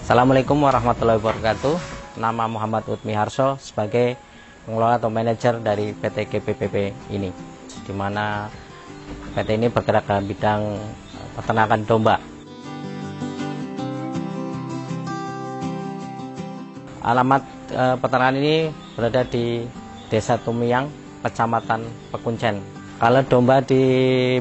Assalamualaikum warahmatullahi wabarakatuh. Nama Muhammad Utmi Harso sebagai pengelola atau manajer dari PT GBPP ini, di mana PT ini bergerak dalam bidang peternakan domba. Alamat peternakan ini berada di Desa Tumiyang, Kecamatan Pekuncen. Kalau domba di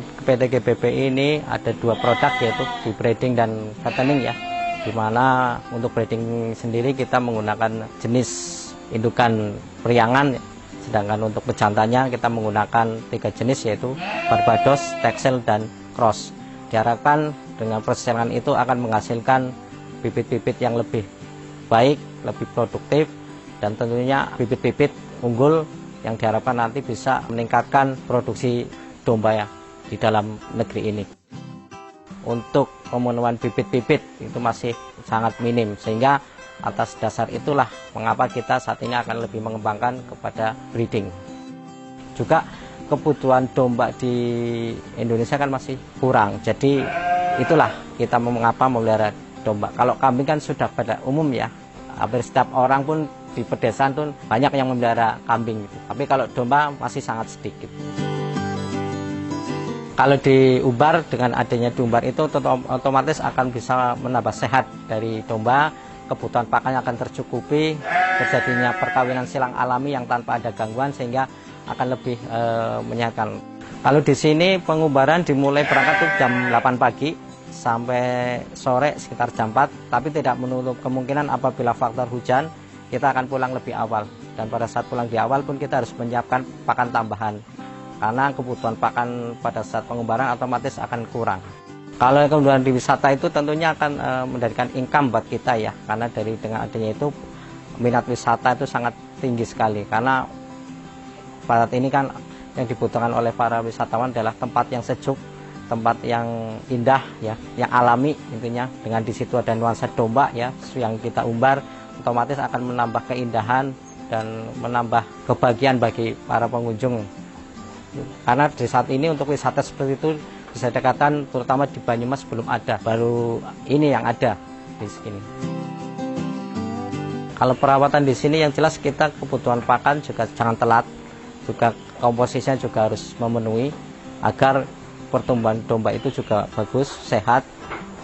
PT GBP ini ada dua produk, yaitu di breeding dan fattening ya. Dimana untuk breeding sendiri kita menggunakan jenis indukan priangan, sedangkan untuk pejantannya kita menggunakan 3 jenis, yaitu Barbados, Texel, dan Cross. Diharapkan dengan persilangan itu akan menghasilkan bibit-bibit yang lebih baik, lebih produktif, dan tentunya bibit-bibit unggul yang diharapkan nanti bisa meningkatkan produksi domba ya di dalam negeri ini. Untuk pemenuhan bibit-bibit itu masih sangat minim, sehingga atas dasar itulah mengapa kita saat ini akan lebih mengembangkan kepada breeding. Juga kebutuhan domba di Indonesia kan masih kurang, jadi itulah kita mengapa memelihara domba. Kalau kambing kan sudah pada umum ya, hampir setiap orang pun di pedesaan pun banyak yang memelihara kambing gitu. Tapi kalau domba masih sangat sedikit. Kalau diumbar, dengan adanya diumbar itu otomatis akan bisa menambah sehat dari domba, kebutuhan pakannya akan tercukupi, terjadinya perkawinan silang alami yang tanpa ada gangguan, sehingga akan lebih menyehatkan. Kalau di sini pengumbaran dimulai berangkat tuh jam 8 pagi sampai sore sekitar jam 4, tapi tidak menutup kemungkinan apabila faktor hujan kita akan pulang lebih awal, dan pada saat pulang di awal pun kita harus menyiapkan pakan tambahan, karena kebutuhan pakan pada saat pengumbaran otomatis akan kurang. Kalau kemudian di wisata itu tentunya akan mendapatkan income buat kita ya, karena dengan adanya itu minat wisata itu sangat tinggi sekali, karena pada saat ini kan yang dibutuhkan oleh para wisatawan adalah tempat yang sejuk, tempat yang indah ya, yang alami intinya, dengan di situ ada nuansa domba ya yang kita umbar, otomatis akan menambah keindahan dan menambah kebahagiaan bagi para pengunjung. Karena di saat ini untuk wisata seperti itu bisa dikatakan terutama di Banyumas belum ada, baru ini yang ada di sini. Kalau perawatan di sini yang jelas kita kebutuhan pakan juga jangan telat, juga komposisinya juga harus memenuhi agar pertumbuhan domba itu juga bagus, sehat.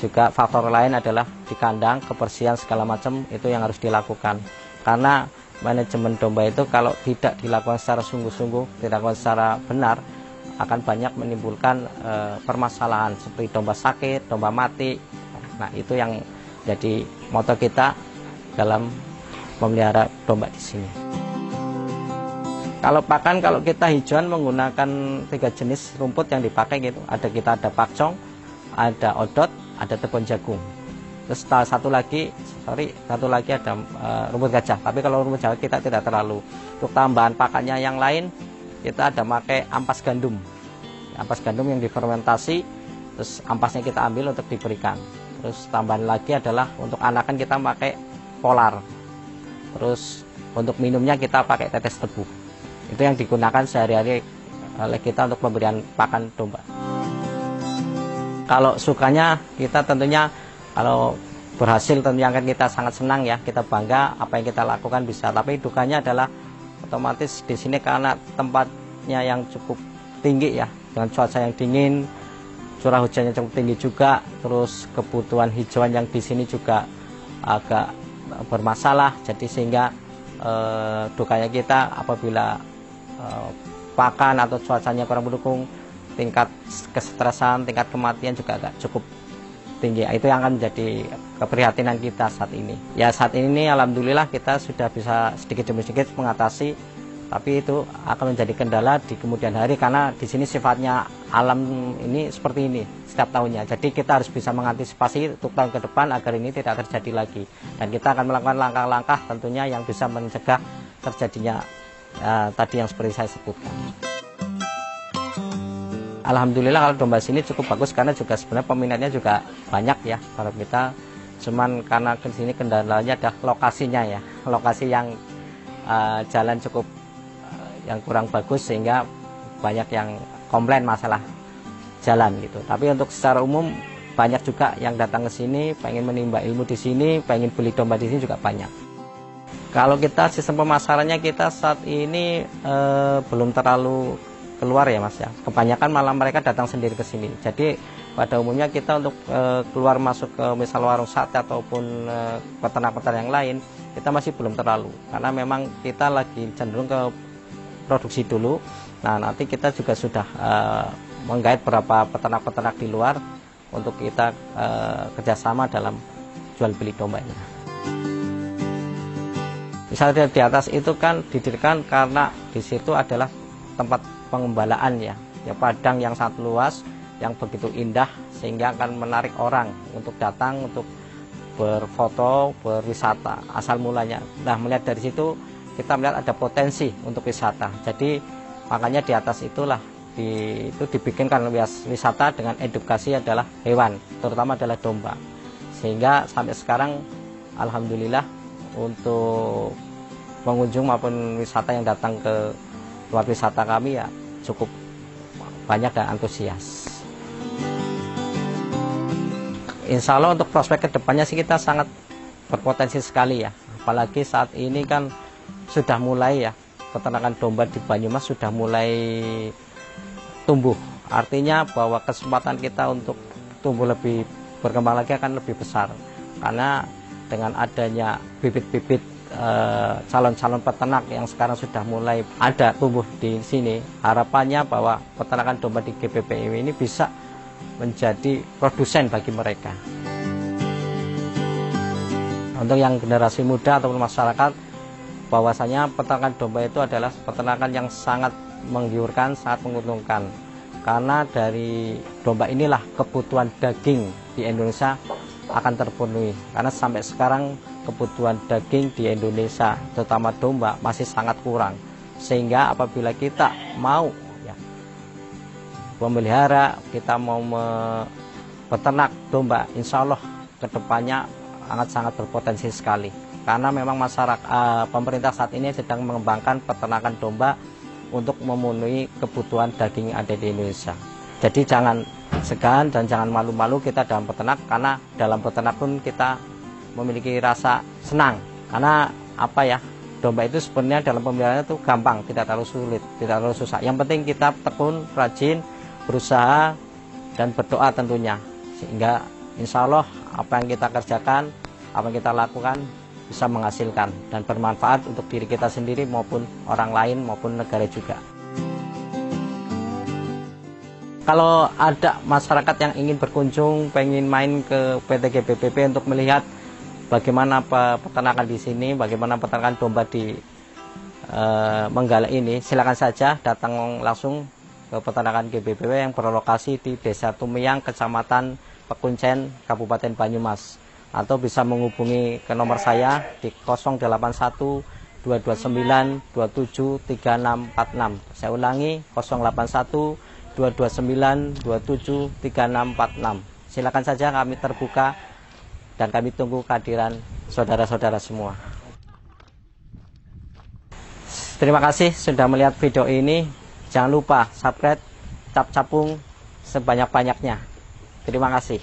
Juga faktor lain adalah di kandang, kebersihan segala macam itu yang harus dilakukan. Karena manajemen domba itu kalau tidak dilakukan secara sungguh-sungguh, tidak dilakukan secara benar, akan banyak menimbulkan permasalahan seperti domba sakit, domba mati. Nah, itu yang jadi moto kita dalam memelihara domba di sini. Kalau pakan, kalau kita hijauan menggunakan 3 jenis rumput yang dipakai gitu. Ada pakcong, ada odot, ada tepung jagung. Terus satu lagi ada rumput gajah. Tapi kalau rumput gajah kita tidak terlalu. Untuk tambahan pakannya yang lain, kita ada pakai ampas gandum. Ampas gandum yang difermentasi, terus ampasnya kita ambil untuk diberikan. Terus tambahan lagi adalah untuk anakan kita pakai polar. Terus untuk minumnya kita pakai tetes tebu. Itu yang digunakan sehari-hari oleh kita untuk pemberian pakan domba. Kalau sukanya kita tentunya, kalau berhasil tentunya kan kita sangat senang ya, kita bangga apa yang kita lakukan bisa. Tapi dukanya adalah otomatis di sini karena tempatnya yang cukup tinggi ya, dengan cuaca yang dingin, curah hujannya cukup tinggi juga, terus kebutuhan hijauan yang di sini juga agak bermasalah. Jadi sehingga dukanya kita apabila pakan atau cuacanya kurang mendukung, tingkat kesetresan, tingkat kematian juga agak cukup tinggi. Itu yang akan menjadi keprihatinan kita saat ini. Ya saat ini alhamdulillah kita sudah bisa sedikit demi sedikit mengatasi, tapi itu akan menjadi kendala di kemudian hari, karena di sini sifatnya alam ini seperti ini setiap tahunnya. Jadi kita harus bisa mengantisipasi untuk tahun ke depan agar ini tidak terjadi lagi. Dan kita akan melakukan langkah-langkah tentunya yang bisa mencegah terjadinya tadi yang seperti saya sebutkan. Alhamdulillah kalau domba sini cukup bagus, karena juga sebenarnya peminatnya juga banyak ya para kita. Cuman karena di sini kendalanya adalah lokasinya ya, lokasi yang jalan cukup yang kurang bagus, sehingga banyak yang komplain masalah jalan gitu. Tapi untuk secara umum banyak juga yang datang ke sini, pengen menimba ilmu di sini, pengen beli domba di sini juga banyak. Kalau kita sistem pemasarannya kita saat ini belum terlalu keluar ya Mas ya. Kebanyakan malah mereka datang sendiri ke sini. Jadi pada umumnya kita untuk keluar masuk ke misal warung sate ataupun peternak-peternak yang lain, kita masih belum terlalu. Karena memang kita lagi cenderung ke produksi dulu. Nah nanti kita juga sudah menggait beberapa peternak-peternak di luar untuk kita kerjasama dalam jual beli dombanya. Misalnya di atas itu kan didirikan karena di situ adalah tempat pengembalaan ya padang yang sangat luas, yang begitu indah sehingga akan menarik orang untuk datang untuk berfoto, berwisata asal mulanya. Nah melihat dari situ kita melihat ada potensi untuk wisata. Jadi makanya di atas itulah itu dibikinkan wisata dengan edukasi adalah hewan, terutama adalah domba. Sehingga sampai sekarang alhamdulillah untuk pengunjung maupun wisata yang datang ke luar wisata kami ya cukup banyak dan antusias. Insya Allah untuk prospek kedepannya sih kita sangat berpotensi sekali ya. Apalagi saat ini kan sudah mulai ya peternakan domba di Banyumas sudah mulai tumbuh. Artinya bahwa kesempatan kita untuk tumbuh lebih berkembang lagi akan lebih besar. Karena dengan adanya bibit-bibit calon-calon peternak yang sekarang sudah mulai ada tumbuh di sini, harapannya bahwa peternakan domba di GBPIW ini bisa menjadi produsen bagi mereka. Untuk yang generasi muda ataupun masyarakat, bahwasanya peternakan domba itu adalah peternakan yang sangat menggiurkan, sangat menguntungkan. Karena dari domba inilah kebutuhan daging di Indonesia akan terpenuhi. Karena sampai sekarang kebutuhan daging di Indonesia, terutama domba, masih sangat kurang. Sehingga apabila kita mau ya, memelihara, kita mau peternak domba, insya Allah kedepannya sangat berpotensi sekali. Karena memang masyarakat, pemerintah saat ini sedang mengembangkan peternakan domba untuk memenuhi kebutuhan daging yang ada di Indonesia. Jadi jangan segan dan jangan malu-malu kita dalam peternak, karena dalam peternak pun kita memiliki rasa senang. Karena apa ya, domba itu sebenarnya dalam pemeliharaannya itu gampang, tidak terlalu sulit, tidak terlalu susah. Yang penting kita tekun, rajin, berusaha dan berdoa tentunya, sehingga insya Allah apa yang kita kerjakan, apa yang kita lakukan bisa menghasilkan dan bermanfaat untuk diri kita sendiri maupun orang lain maupun negara juga. Kalau ada masyarakat yang ingin berkunjung, pengen main ke PT GBPP untuk melihat bagaimana peternakan di sini, bagaimana peternakan domba di Menggala ini, silakan saja datang langsung ke peternakan GBPP yang berlokasi di Desa Tumiyang, Kecamatan Pekuncen, Kabupaten Banyumas. Atau bisa menghubungi ke nomor saya di 081 229 27 3646. Saya ulangi 081 229 27 3646. Silakan saja, kami terbuka dan kami tunggu kehadiran saudara-saudara semua. Terima kasih sudah melihat video ini. Jangan lupa subscribe, cap capung sebanyak-banyaknya. Terima kasih.